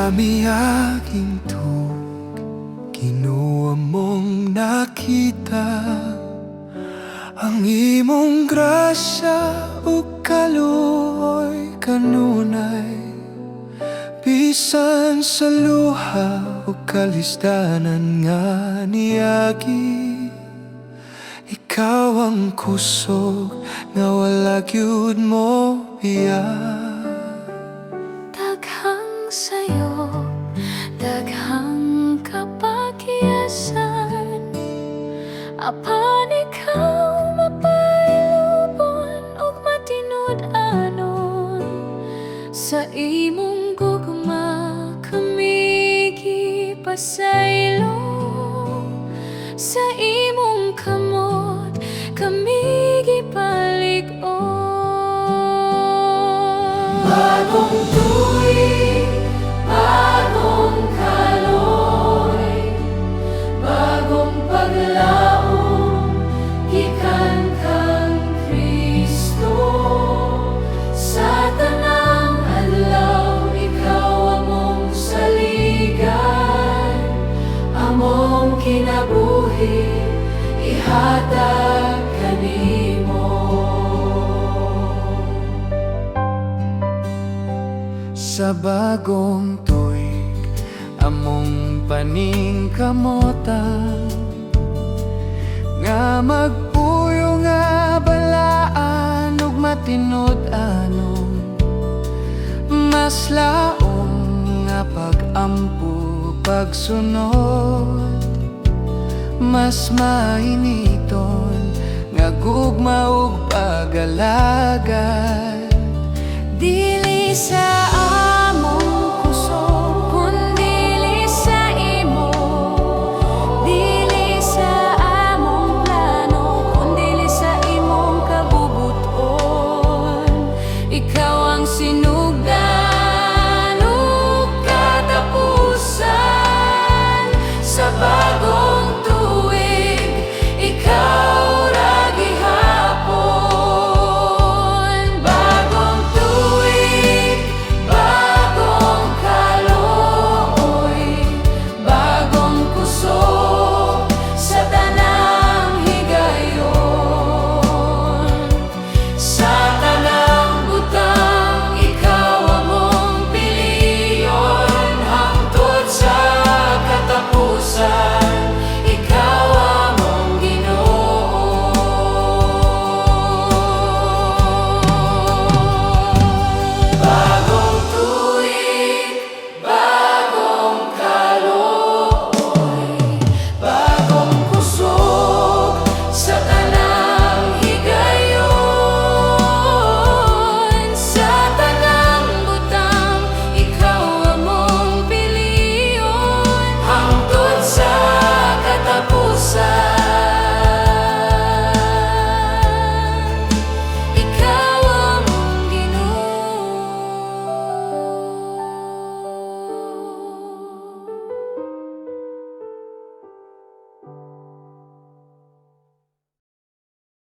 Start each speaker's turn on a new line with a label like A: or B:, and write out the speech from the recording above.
A: sa miaging tug, kinuha mong nakita ang imong grasya ug kaluoy kanunay. Bisan sa luha ug kalisdanan nga niagi, ikaw ang kusog nga wala gyud mo biya.
B: Daghang sayo, daghang kapagyasan, apan ikaw mapailubon ug matinud-anon. Sa imong gugma kami gipasaylo, sa imong kamot kami gipalig-on. Bagong tuig, bagong kaloy, bagong paglaom, gikan kang Kristo. Sa tanang adlaw, ikaw among saligan, among kinabuhi, ihatag kanimo.
A: Sa bagong tuig, among paningkamutan, nga magpuyo nga balaan ug matinud-anon. Mas laom nga pag-ampo, pagsunod, mas mainiton nga gugma ug pag-alagad.
B: Dili sa